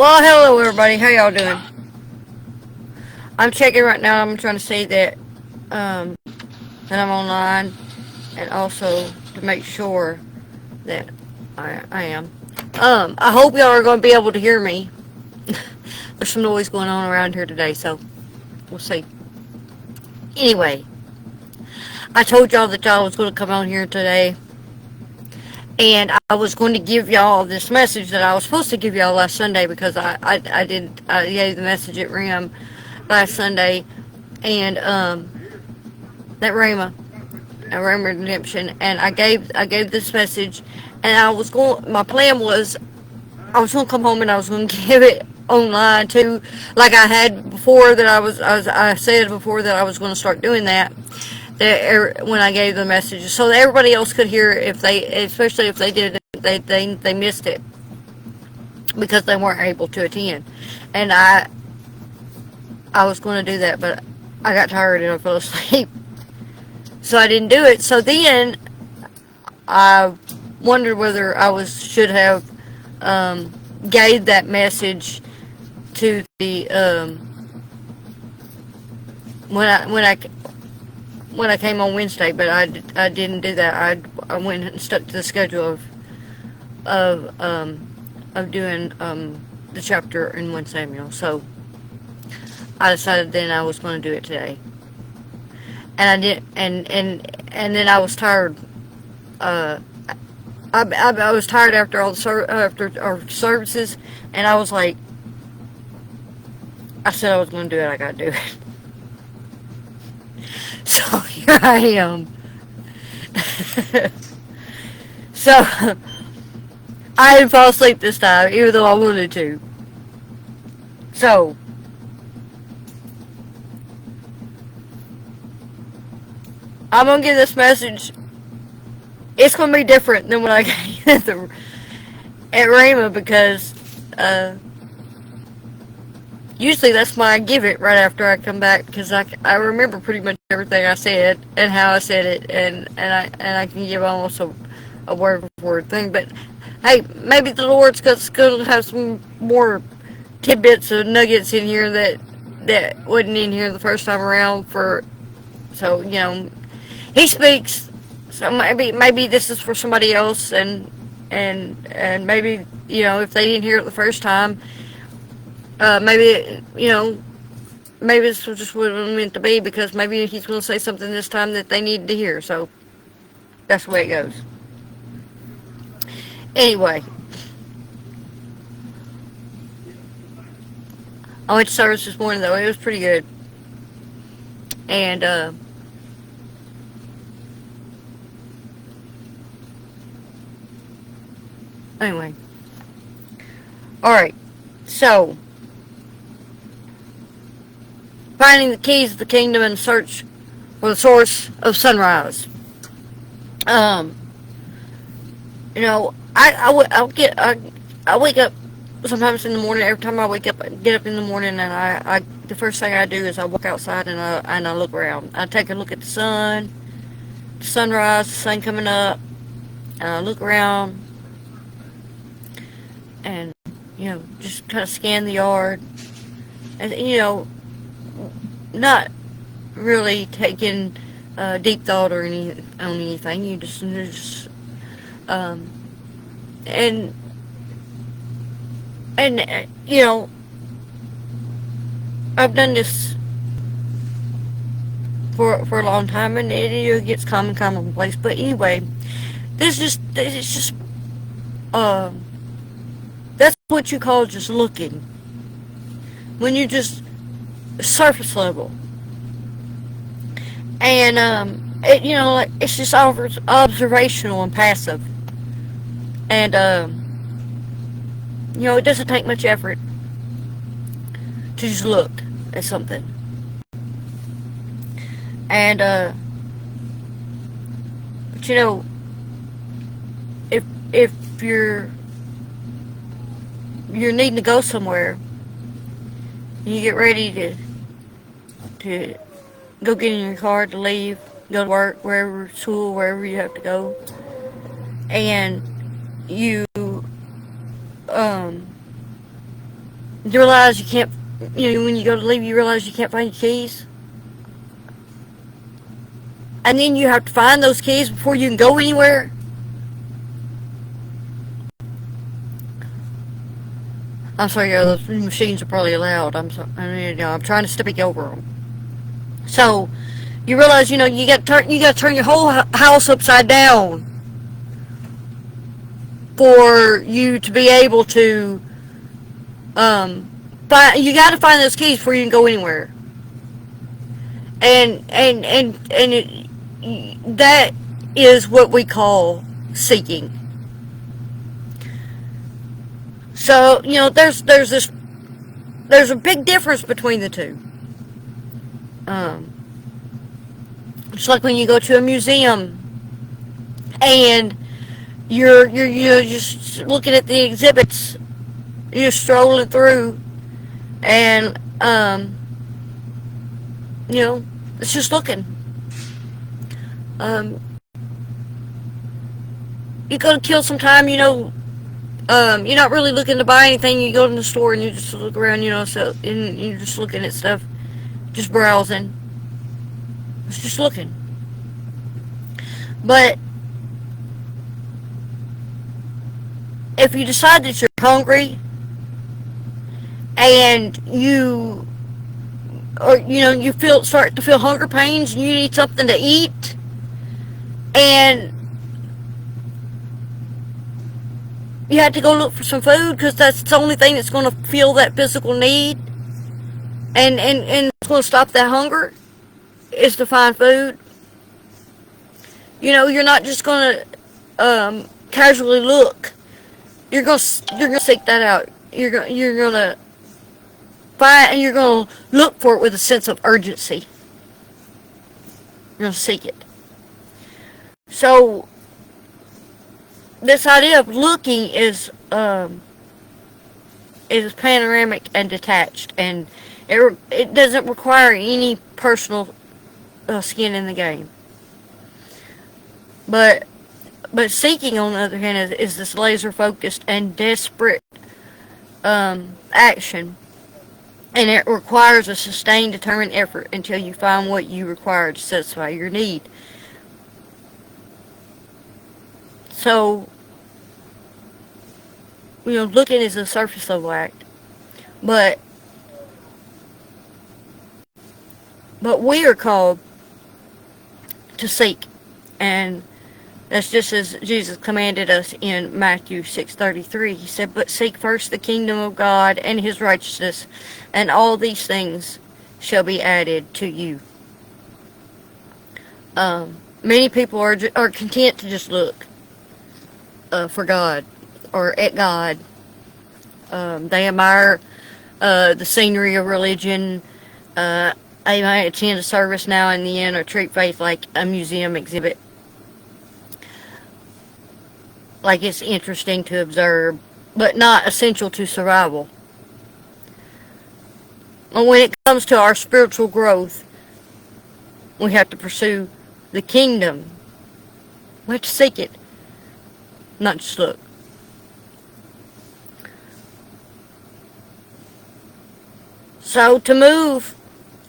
Well, hello everybody. How y'all doing? I'm checking right now. I'm trying to see um, that I'm online, and also to make sure that I am. I hope y'all are going to be able to hear me. There's some noise going on around here today, so we'll see. Anyway, I told y'all that y'all was going to come on here today, and I was going to give y'all this message that I was supposed to give y'all last Sunday because I gave the message at RIM last Sunday, and that Rama Redemption, and I gave this message, and my plan was I was going to come home and I was going to give it online too, like I had before. I said before that I was going to start doing that. When I gave the messages, so that everybody else could hear it, especially if they missed it because they weren't able to attend, and I was going to do that, but I got tired and I fell asleep, so I didn't do it. So then I wondered whether should have gave that message to the when I came on Wednesday, but I didn't do that. I went and stuck to the schedule of doing the chapter in 1 Samuel. So I decided then I was going to do it today, and I did, and then I was tired. I was tired after after our services, and I was like, I said I was going to do it. I got to do it. So here I am. So I didn't fall asleep this time, even though I wanted to. So I'm gonna give this message. It's gonna be different than when I gave it at Rhema because usually that's when I give it right after I come back because I remember pretty much everything I said and how I said it, and I can give almost a word for word thing. But hey, maybe the Lord's going to have some more tidbits of nuggets in here that wasn't in here the first time around. So He speaks. So maybe this is for somebody else, and maybe if they didn't hear it the first time. Maybe this was just what it was meant to be because maybe he's going to say something this time that they needed to hear. So that's the way it goes. Anyway, I went to service this morning though. It was pretty good, and anyway, all right. So finding the keys of the kingdom and search for the source of sunrise. I wake up sometimes in the morning. Every time I get up in the morning, and the first thing I do is I walk outside and I look around. I take a look at the sunrise, the sun coming up, and I look around and just kind of scan the yard, and not really taking deep thought or on anything. You just and I've done this for a long time, and it gets commonplace. But anyway, it's just that's what you call just looking when you just surface level. And it's just observational and passive, and it doesn't take much effort to just look at something. And but if you're needing to go somewhere, and you get ready to go get in your car to leave, go to work, wherever, school, wherever you have to go, and you You realize you can't, when you go to leave, you realize you can't find your keys. And then you have to find those keys before you can go anywhere. I'm sorry, those machines are probably loud. I'm trying to speak over them. So, you realize, you got to turn your whole house upside down for you to be able to, you got to find those keys before you can go anywhere. And that is what we call seeking. So, there's a big difference between the two. It's like when you go to a museum and you're just looking at the exhibits, you're strolling through, and it's just looking. You go to kill some time, you're not really looking to buy anything. You go in the store and you just look around, and you're just looking at stuff, just browsing. It's just looking. But if you decide that you're hungry and you start to feel hunger pains and you need something to eat, and you have to go look for some food because that's the only thing that's going to fill that physical need, and it's going to stop that hunger, is to find food. You're not just going to casually look. You're going to seek that out. You're going to find, and you're going to look for it with a sense of urgency. You're going to seek it. So this idea of looking is panoramic and detached, and it doesn't require any personal skin in the game. But seeking, on the other hand, is this laser focused and desperate action, and it requires a sustained, determined effort until you find what you require to satisfy your need. So, looking is a surface level act, but we are called to seek, and that's just as Jesus commanded us in Matthew 6:33. He said, "But seek first the kingdom of God and His righteousness, and all these things shall be added to you." Many people are content to just look for God or at God. They admire the scenery of religion. They might attend a service now and then or treat faith like a museum exhibit. Like it's interesting to observe, but not essential to survival. And when it comes to our spiritual growth, we have to pursue the kingdom. We have to seek it, not just look. So to move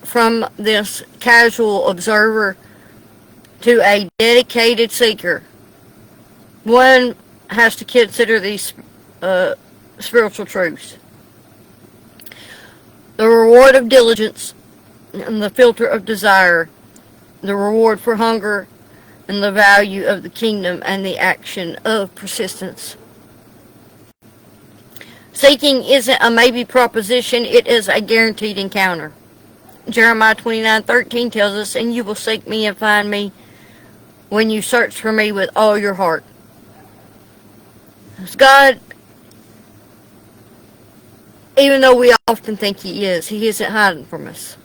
from this casual observer to a dedicated seeker, one has to consider these spiritual truths. The reward of diligence and the filter of desire, the reward for hunger and the value of the kingdom, and the action of persistence. Seeking isn't a maybe proposition, it is a guaranteed encounter. Jeremiah 29:13 tells us, "And you will seek me and find me when you search for me with all your heart." God, even though we often think He isn't hiding from us.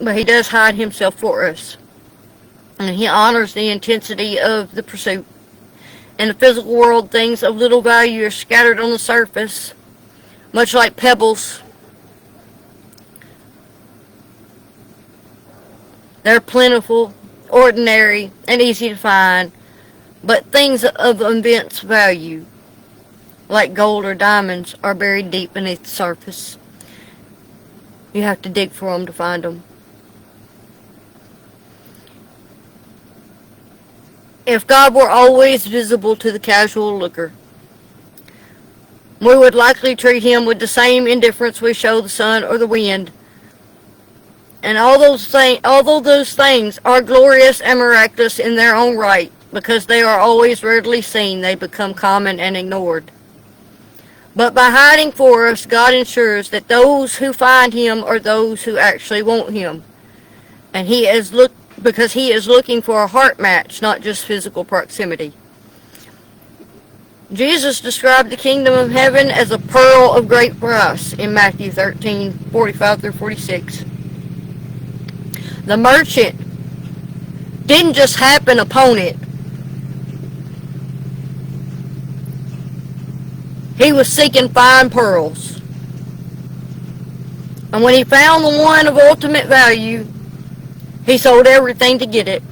But He does hide Himself for us. And He honors the intensity of the pursuit. In the physical world, things of little value are scattered on the surface, much like pebbles. They're plentiful, ordinary, and easy to find, but things of immense value like gold or diamonds, are buried deep beneath the surface. You have to dig for them to find them. If God were always visible to the casual looker, we would likely treat him with the same indifference we show the sun or the wind. And although those things are glorious and miraculous in their own right, because they are always rarely seen, they become common and ignored. But by hiding for us, God ensures that those who find him are those who actually want him. And because he is looking for a heart match, not just physical proximity. Jesus described the kingdom of heaven as a pearl of great price in Matthew 13:45-46. The merchant didn't just happen upon it. He was seeking fine pearls. And when he found the one of ultimate value, he sold everything to get it.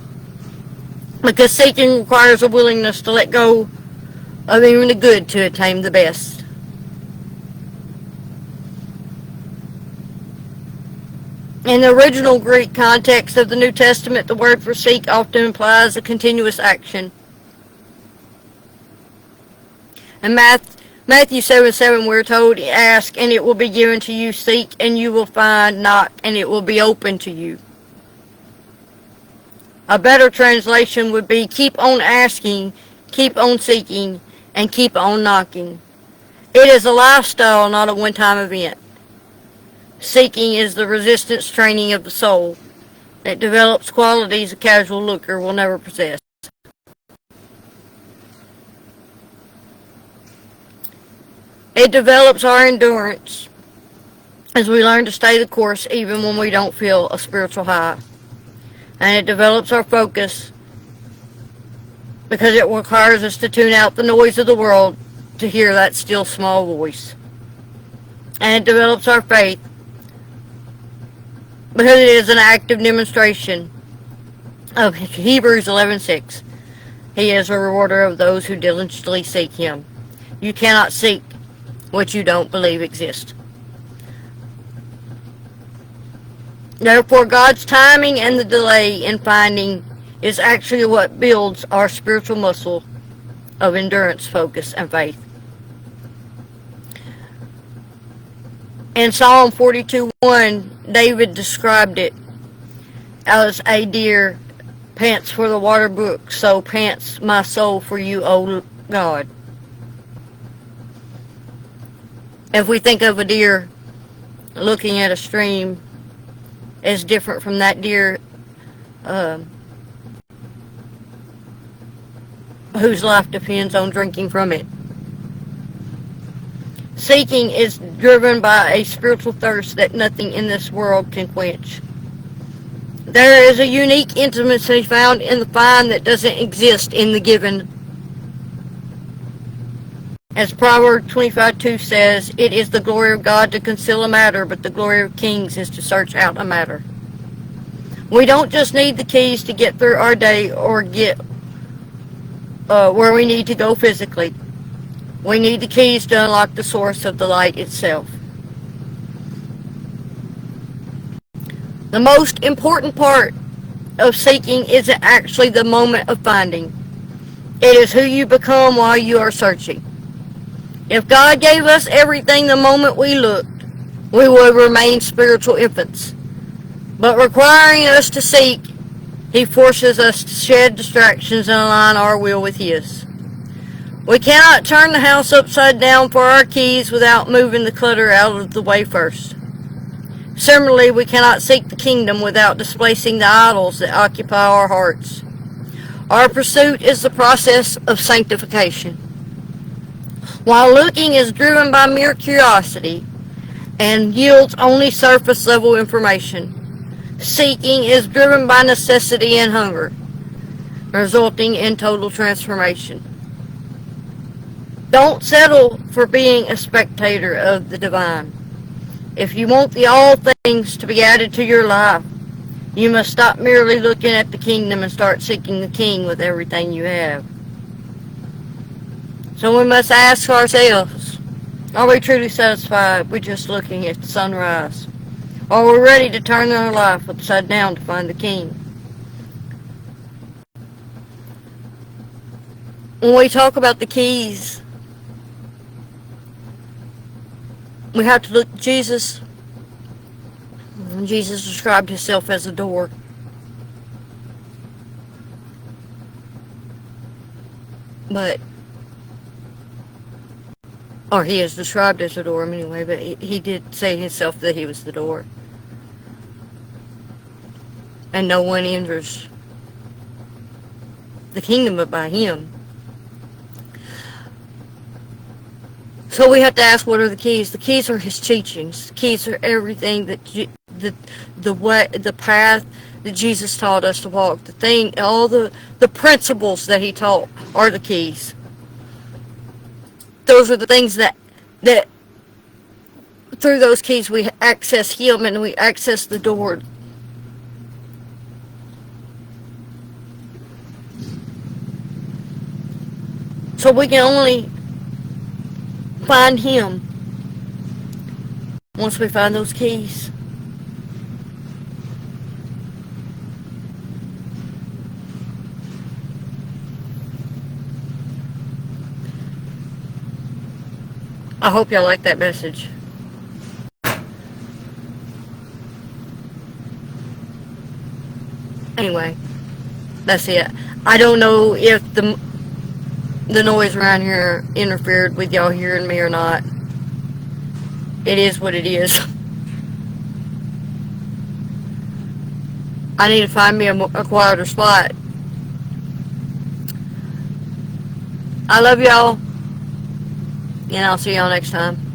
Because seeking requires a willingness to let go of even the good to attain the best. In the original Greek context of the New Testament, the word for seek often implies a continuous action. In Matthew 7:7, we're told, ask and it will be given to you, seek and you will find, knock and it will be open to you. A better translation would be keep on asking, keep on seeking, and keep on knocking. It is a lifestyle, not a one-time event. Seeking is the resistance training of the soul. It develops qualities a casual looker will never possess. It develops our endurance as we learn to stay the course even when we don't feel a spiritual high. And it develops our focus because it requires us to tune out the noise of the world to hear that still small voice. And it develops our faith because it is an active demonstration of Hebrews 11:6. He is a rewarder of those who diligently seek him. You cannot seek what you don't believe exists. Therefore, God's timing and the delay in finding is actually what builds our spiritual muscle of endurance, focus, and faith. In Psalm 42:1, David described it as a deer pants for the water brook, so pants my soul for you, O God. If we think of a deer looking at a stream as different from that deer whose life depends on drinking from it. Seeking is driven by a spiritual thirst that nothing in this world can quench. There is a unique intimacy found in the find that doesn't exist in the given. As Proverbs 25:2 says, it is the glory of God to conceal a matter, but the glory of kings is to search out a matter. We don't just need the keys to get through our day or get where we need to go physically. We need the keys to unlock the source of the light itself. The most important part of seeking isn't actually the moment of finding. It is who you become while you are searching. If God gave us everything the moment we looked, we would remain spiritual infants. But requiring us to seek, he forces us to shed distractions and align our will with his. We cannot turn the house upside down for our keys without moving the clutter out of the way first. Similarly, we cannot seek the kingdom without displacing the idols that occupy our hearts. Our pursuit is the process of sanctification. While looking is driven by mere curiosity and yields only surface level information, seeking is driven by necessity and hunger, resulting in total transformation. Don't settle for being a spectator of the divine. If you want the all things to be added to your life, you must stop merely looking at the kingdom and start seeking the king with everything you have. So we must ask ourselves, are we truly satisfied with just looking at the sunrise? Or are we ready to turn our life upside down to find the King? When we talk about the keys, we have to look at Jesus. Jesus described himself as a door. But, or he is described as a door anyway, but he did say himself that he was the door. And no one enters the kingdom but by him. So we have to ask, what are the keys? The keys are his teachings. The keys are everything that the way, the path that Jesus taught us to walk. The thing, all the principles that he taught are the keys. Those are the things that through those keys we access him and we access the door. So we can only find him once we find those keys. I hope y'all like that message. Anyway, that's it. I don't know if the noise around here interfered with y'all hearing me or not. It is what it is. I need to find me a quieter spot. I love y'all, and I'll see y'all next time.